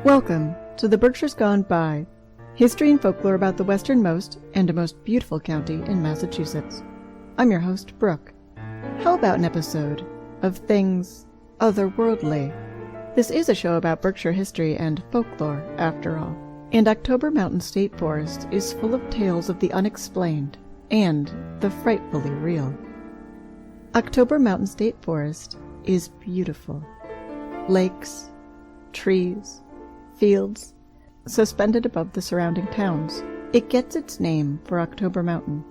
Welcome to the Berkshires Gone By, history and folklore about the westernmost and most beautiful county in Massachusetts. I'm your host, Brooke. How about an episode of things otherworldly? This is a show about Berkshire history and folklore, after all. And October Mountain State Forest is full of tales of the unexplained and the frightfully real. October Mountain State Forest is beautiful. Lakes, trees, fields, suspended above the surrounding towns. It gets its name for October Mountain,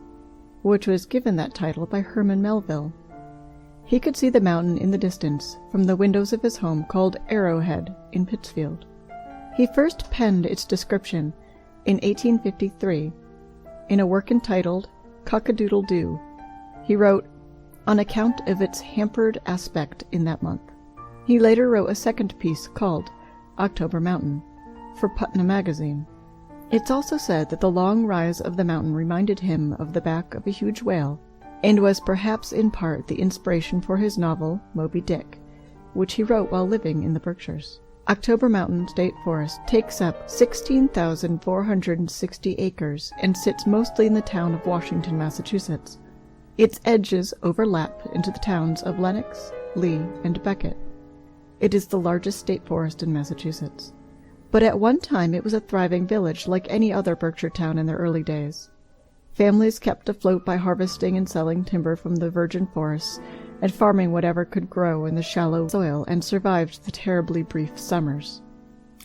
which was given that title by Herman Melville. He could see the mountain in the distance from the windows of his home called Arrowhead in Pittsfield. He first penned its description in 1853 in a work entitled Cock-a-Doodle-Doo. He wrote, "On account of its hampered aspect in that month." He later wrote a second piece called October Mountain for Putnam magazine. It's also said that the long rise of the mountain reminded him of the back of a huge whale, and was perhaps in part the inspiration for his novel Moby Dick, which he wrote while living in the Berkshires. October Mountain State Forest takes up 16,460 acres and sits mostly in the town of Washington, Massachusetts. Its edges overlap into the towns of Lenox, Lee, and Becket. It is the largest state forest in Massachusetts. But at one time it was a thriving village like any other Berkshire town in their early days. Families kept afloat by harvesting and selling timber from the virgin forests and farming whatever could grow in the shallow soil, and survived the terribly brief summers.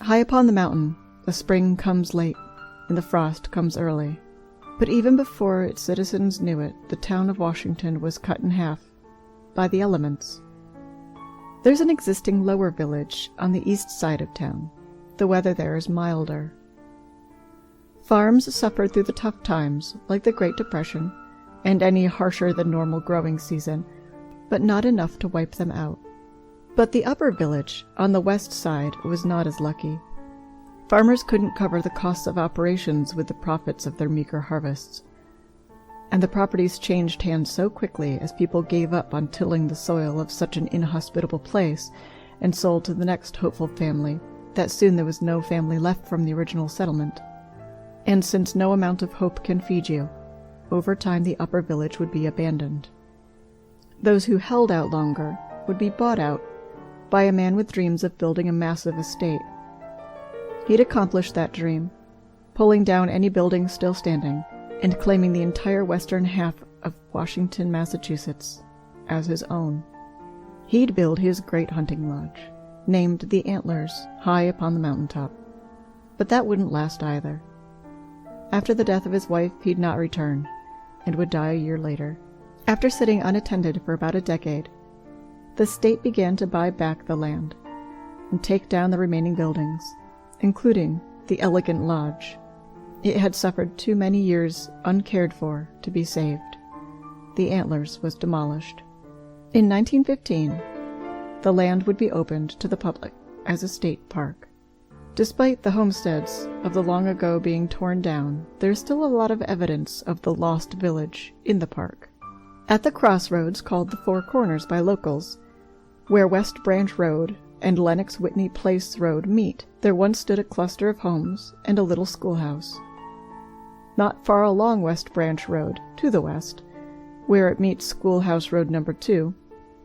High upon the mountain, the spring comes late and the frost comes early. But even before its citizens knew it, the town of Washington was cut in half by the elements. There's an existing lower village on the east side of town. The weather there is milder. Farms suffered through the tough times, like the Great Depression, and any harsher-than-normal growing season, but not enough to wipe them out. But the upper village, on the west side, was not as lucky. Farmers couldn't cover the costs of operations with the profits of their meager harvests, and the properties changed hands so quickly as people gave up on tilling the soil of such an inhospitable place and sold to the next hopeful family, that soon there was no family left from the original settlement. And since no amount of hope can feed you, over time the upper village would be abandoned. Those who held out longer would be bought out by a man with dreams of building a massive estate. He'd accomplished that dream, pulling down any building still standing, and claiming the entire western half of Washington, Massachusetts, as his own. He'd build his great hunting lodge, named the Antlers, high upon the mountaintop. But that wouldn't last either. After the death of his wife, he'd not return, and would die a year later. After sitting unattended for about a decade, the state began to buy back the land and take down the remaining buildings, including the elegant lodge. It had suffered too many years uncared for to be saved. The Antlers was demolished. In 1915, the land would be opened to the public as a state park. Despite the homesteads of the long ago being torn down, there's still a lot of evidence of the lost village in the park. At the crossroads called the Four Corners by locals, where West Branch Road and Lenox Whitney Place Road meet, there once stood a cluster of homes and a little schoolhouse. Not far along West Branch Road, to the west, where it meets Schoolhouse Road No. 2,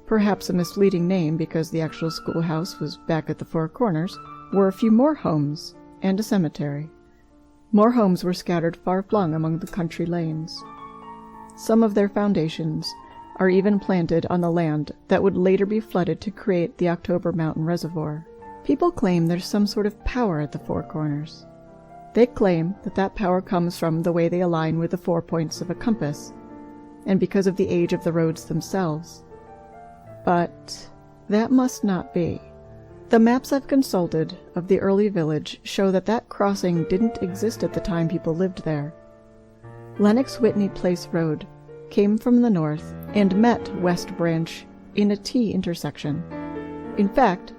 perhaps a misleading name because the actual schoolhouse was back at the Four Corners, were a few more homes and a cemetery. More homes were scattered far-flung among the country lanes. Some of their foundations are even planted on the land that would later be flooded to create the October Mountain Reservoir. People claim there's some sort of power at the Four Corners. They claim that that power comes from the way they align with the 4 points of a compass, and because of the age of the roads themselves. But that must not be. The maps I've consulted of the early village show that that crossing didn't exist at the time people lived there. Lenox Whitney Place Road came from the north and met West Branch in a T intersection. In fact,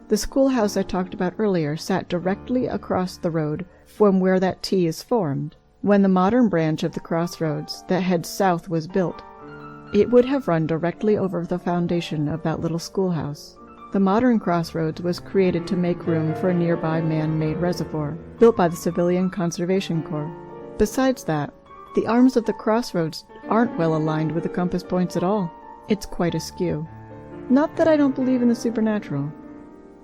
the schoolhouse I talked about earlier sat directly across the road from where that T is formed. When the modern branch of the crossroads that heads south was built, it would have run directly over the foundation of that little schoolhouse. The modern crossroads was created to make room for a nearby man-made reservoir, built by the Civilian Conservation Corps. Besides that, the arms of the crossroads aren't well aligned with the compass points at all. It's quite askew. Not that I don't believe in the supernatural.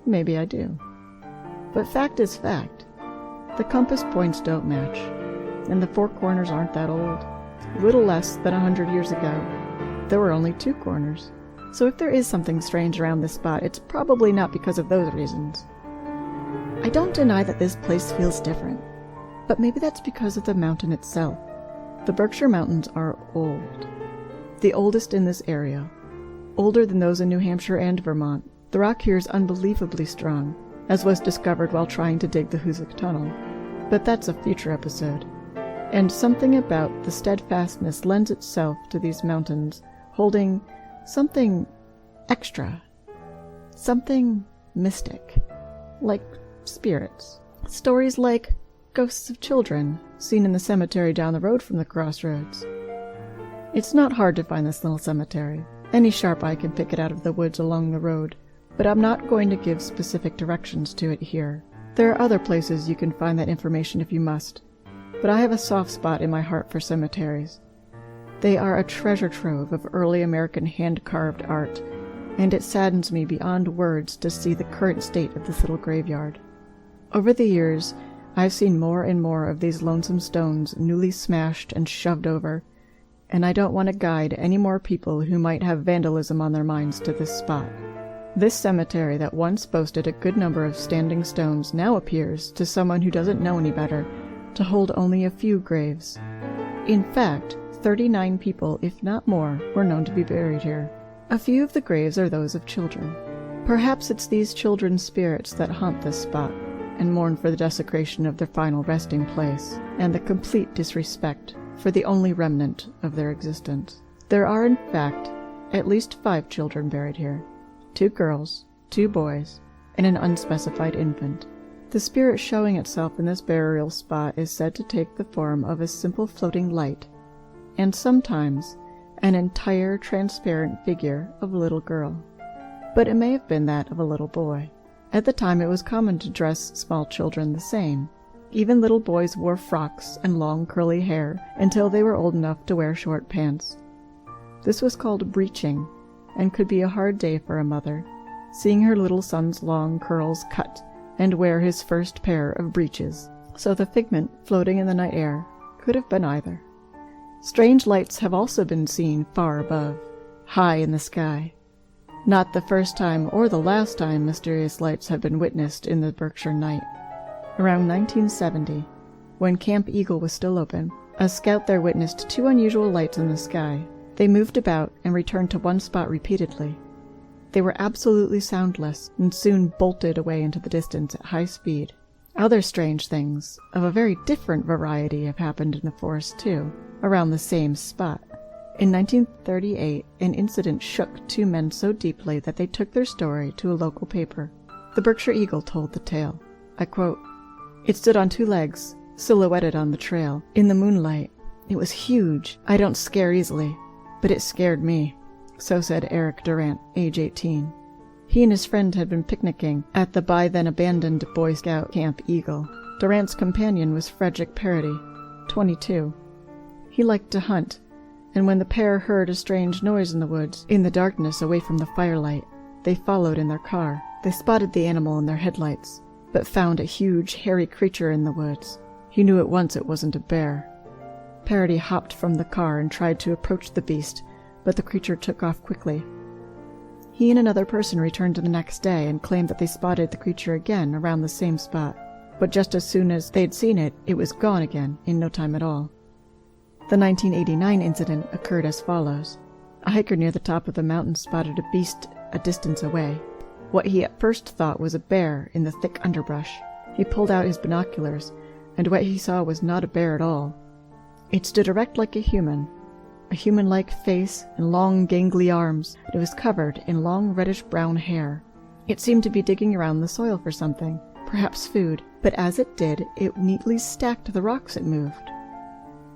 Maybe I do. But fact is fact. The compass points don't match, and the four corners aren't that old. Little less than 100 years ago, there were only 2 corners. So if there is something strange around this spot, it's probably not because of those reasons. I don't deny that this place feels different, but maybe that's because of the mountain itself. The Berkshire Mountains are old. The oldest in this area. Older than those in New Hampshire and Vermont. The rock here is unbelievably strong, as was discovered while trying to dig the Hoosick Tunnel. But that's a future episode. And something about the steadfastness lends itself to these mountains, holding something extra. Something mystic. Like spirits. Stories like ghosts of children seen in the cemetery down the road from the crossroads. It's not hard to find this little cemetery. Any sharp eye can pick it out of the woods along the road, but I'm not going to give specific directions to it here. There are other places you can find that information if you must, but I have a soft spot in my heart for cemeteries. They are a treasure trove of early American hand-carved art, and it saddens me beyond words to see the current state of this little graveyard. Over the years, I've seen more and more of these lonesome stones newly smashed and shoved over, and I don't want to guide any more people who might have vandalism on their minds to this spot. This cemetery that once boasted a good number of standing stones now appears, to someone who doesn't know any better, to hold only a few graves. In fact, 39 people, if not more, were known to be buried here. A few of the graves are those of children. Perhaps it's these children's spirits that haunt this spot, and mourn for the desecration of their final resting place, and the complete disrespect for the only remnant of their existence. There are, in fact, at least 5 children buried here. 2 girls, 2 boys, and an unspecified infant. The spirit showing itself in this burial spot is said to take the form of a simple floating light, and sometimes an entire transparent figure of a little girl. But it may have been that of a little boy. At the time it was common to dress small children the same. Even little boys wore frocks and long curly hair until they were old enough to wear short pants. This was called breeching, and could be a hard day for a mother, seeing her little son's long curls cut and wear his first pair of breeches. So the figment floating in the night air could have been either. Strange lights have also been seen far above, high in the sky. Not the first time or the last time mysterious lights have been witnessed in the Berkshire night. Around 1970, when Camp Eagle was still open, a scout there witnessed 2 unusual lights in the sky. They moved about and returned to one spot repeatedly. They were absolutely soundless and soon bolted away into the distance at high speed. Other strange things, of a very different variety, have happened in the forest too, around the same spot. In 1938, an incident shook 2 men so deeply that they took their story to a local paper. The Berkshire Eagle told the tale. I quote, "It stood on 2 legs, silhouetted on the trail, in the moonlight. It was huge. I don't scare easily, but it scared me." So said Eric Durant, age 18. He and his friend had been picnicking at the by then abandoned Boy Scout Camp Eagle. Durant's companion was Frederick Parody, 22. He liked to hunt, and when the pair heard a strange noise in the woods, in the darkness away from the firelight, they followed in their car. They spotted the animal in their headlights, but found a huge, hairy creature in the woods. He knew at once it wasn't a bear. Parody hopped from the car and tried to approach the beast, but the creature took off quickly. He and another person returned the next day and claimed that they spotted the creature again around the same spot, but just as soon as they'd seen it, it was gone again in no time at all. The 1989 incident occurred as follows. A hiker near the top of the mountain spotted a beast a distance away. What he at first thought was a bear in the thick underbrush. He pulled out his binoculars, and what he saw was not a bear at all. It stood erect like a human-like face and long gangly arms. It was covered in long reddish-brown hair. It seemed to be digging around the soil for something, perhaps food, but as it did, it neatly stacked the rocks it moved.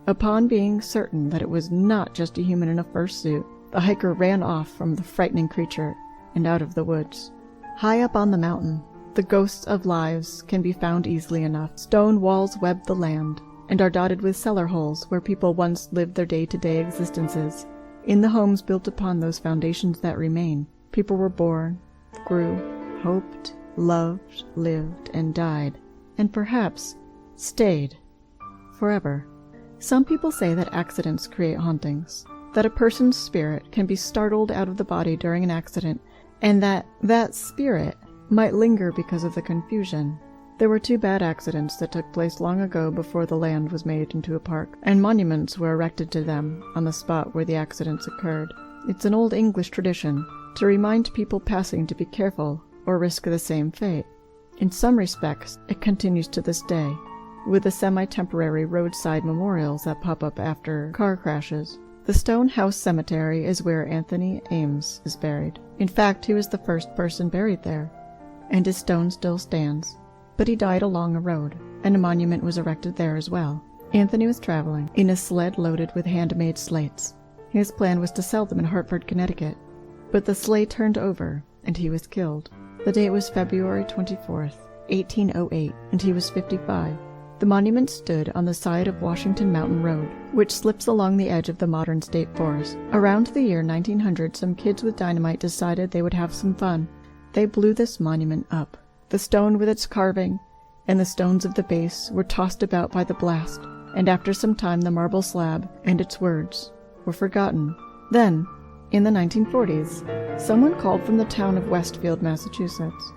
Upon being certain that it was not just a human in a fursuit, the hiker ran off from the frightening creature and out of the woods. High up on the mountain, the ghosts of lives can be found easily enough. Stone walls web the land, and are dotted with cellar holes where people once lived their day-to-day existences. In the homes built upon those foundations that remain, people were born, grew, hoped, loved, lived, and died, and perhaps stayed forever. Some people say that accidents create hauntings, that a person's spirit can be startled out of the body during an accident, and that spirit might linger because of the confusion. There were 2 bad accidents that took place long ago before the land was made into a park, and monuments were erected to them on the spot where the accidents occurred. It's an old English tradition to remind people passing to be careful or risk the same fate. In some respects, it continues to this day, with the semi-temporary roadside memorials that pop up after car crashes. The Stone House Cemetery is where Anthony Ames is buried. In fact, he was the first person buried there, and his stone still stands. But he died along a road, and a monument was erected there as well. Anthony was traveling in a sled loaded with handmade slates. His plan was to sell them in Hartford, Connecticut, but the sleigh turned over, and he was killed. The date was February 24th, 1808, and he was 55. The monument stood on the side of Washington Mountain Road, which slips along the edge of the modern state forest. Around the year 1900, some kids with dynamite decided they would have some fun. They blew this monument up. The stone with its carving and the stones of the base were tossed about by the blast, and after some time the marble slab and its words were forgotten. Then, in the 1940s, someone called from the town of Westfield, Massachusetts.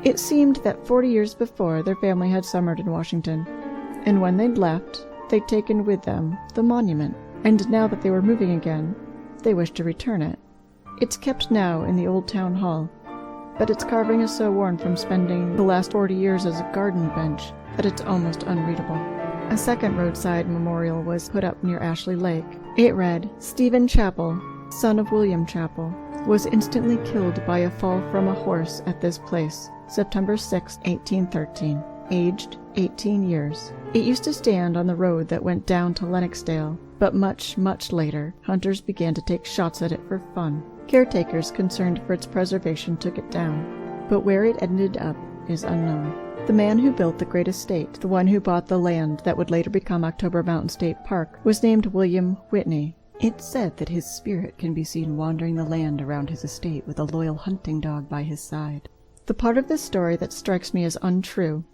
It seemed that 40 years before, their family had summered in Washington, and when they'd left, they'd taken with them the monument, and now that they were moving again, they wished to return it. It's kept now in the old town hall, but its carving is so worn from spending the last 40 years as a garden bench that it's almost unreadable. A second roadside memorial was put up near Ashley Lake. It read, "Stephen Chappell, son of William Chappell, was instantly killed by a fall from a horse at this place, September 6, 1813, aged 18 years. It used to stand on the road that went down to Lennoxdale, but much, much later, hunters began to take shots at it for fun. Caretakers concerned for its preservation took it down, but where it ended up is unknown. The man who built the great estate, the one who bought the land that would later become October Mountain State Park, was named William Whitney. It's said that his spirit can be seen wandering the land around his estate with a loyal hunting dog by his side. The part of this story that strikes me as untrue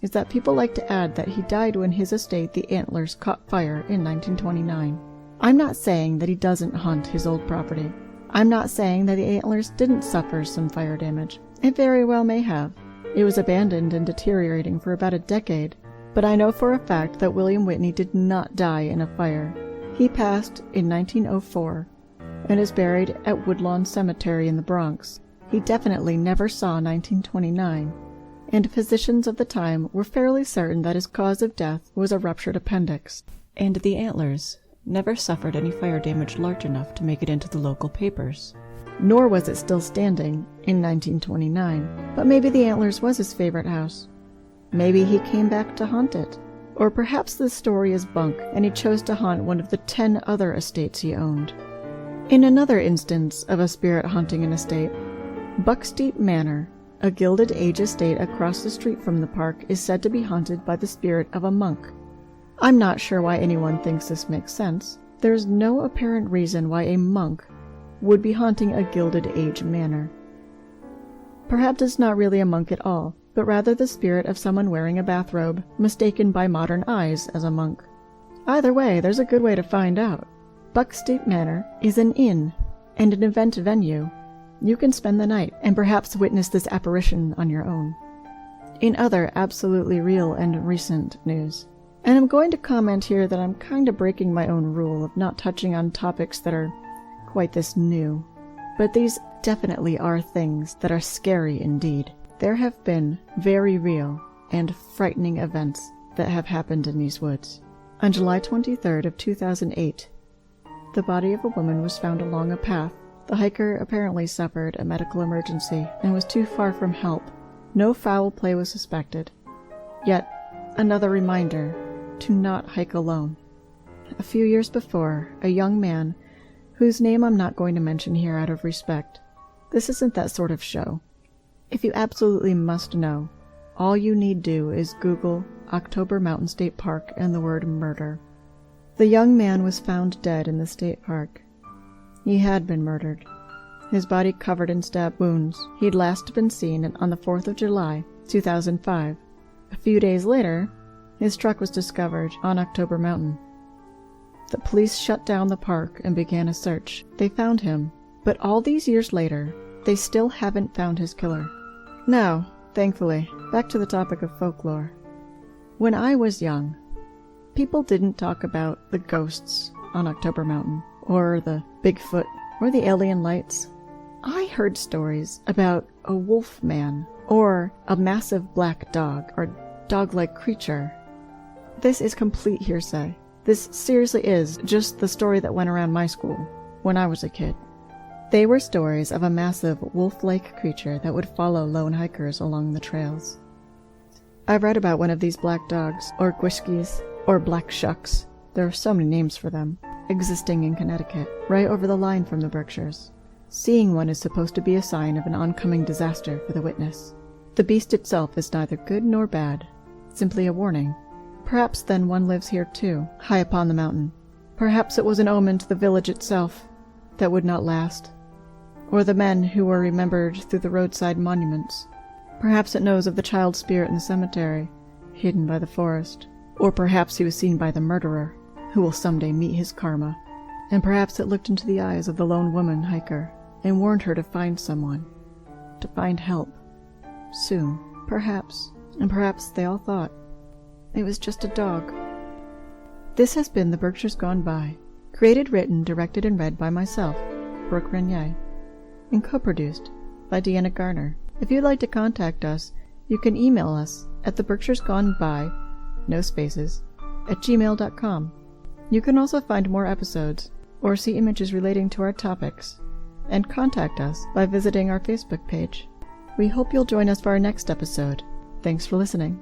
is that people like to add that he died when his estate, the Antlers, caught fire in 1929. I'm not saying that he doesn't hunt his old property. I'm not saying that the Antlers didn't suffer some fire damage. It very well may have. It was abandoned and deteriorating for about a decade, but I know for a fact that William Whitney did not die in a fire. He passed in 1904 and is buried at Woodlawn Cemetery in the Bronx. He definitely never saw 1929, and physicians of the time were fairly certain that his cause of death was a ruptured appendix. And the Antlers never suffered any fire damage large enough to make it into the local papers. Nor was it still standing in 1929. But maybe the Antlers was his favorite house. Maybe he came back to haunt it. Or perhaps this story is bunk, and he chose to haunt one of the 10 other estates he owned. In another instance of a spirit haunting an estate, Bucksteep Manor, a Gilded Age estate across the street from the park, is said to be haunted by the spirit of a monk. I'm not sure why anyone thinks this makes sense. There's no apparent reason why a monk would be haunting a Gilded Age manor. Perhaps it's not really a monk at all, but rather the spirit of someone wearing a bathrobe, mistaken by modern eyes as a monk. Either way, there's a good way to find out. Bucksteep Manor is an inn and an event venue. You can spend the night and perhaps witness this apparition on your own. In other absolutely real and recent news, and I'm going to comment here that I'm kind of breaking my own rule of not touching on topics that are quite this new, but these definitely are things that are scary indeed. There have been very real and frightening events that have happened in these woods. On July 23rd of 2008, the body of a woman was found along a path. The hiker apparently suffered a medical emergency and was too far from help. No foul play was suspected. Yet, another reminder to not hike alone. A few years before, a young man, whose name I'm not going to mention here out of respect, this isn't that sort of show, If you absolutely must know, all you need do is Google October Mountain State Park and the word murder. The young man was found dead in the state park. He had been murdered, his body covered in stab wounds. He'd last been seen on the 4th of July, 2005. A few days later, his truck was discovered on October Mountain. The police shut down the park and began a search. They found him, but all these years later, they still haven't found his killer. Now, thankfully, back to the topic of folklore. When I was young, people didn't talk about the ghosts on October Mountain, or the Bigfoot, or the alien lights. I heard stories about a wolf man, or a massive black dog, or dog-like creature. This is complete hearsay. This seriously is just the story that went around my school when I was a kid. They were stories of a massive wolf-like creature that would follow lone hikers along the trails. I've read about one of these black dogs, or gwiskies, or black shucks, there are so many names for them, existing in Connecticut, right over the line from the Berkshires. Seeing one is supposed to be a sign of an oncoming disaster for the witness. The beast itself is neither good nor bad, simply a warning. Perhaps then one lives here too, high upon the mountain. Perhaps it was an omen to the village itself that would not last, or the men who were remembered through the roadside monuments. Perhaps it knows of the child spirit in the cemetery, hidden by the forest. Or perhaps he was seen by the murderer, who will someday meet his karma. And perhaps it looked into the eyes of the lone woman hiker and warned her to find someone, to find help. Soon, perhaps. And perhaps they all thought it was just a dog. This has been The Berkshires Gone By, created, written, directed, and read by myself, Brooke Renier, and co-produced by Deanna Garner. If you'd like to contact us, you can email us at theberkshiresgoneby, no spaces, @gmail.com. You can also find more episodes, or see images relating to our topics, and contact us by visiting our Facebook page. We hope you'll join us for our next episode. Thanks for listening.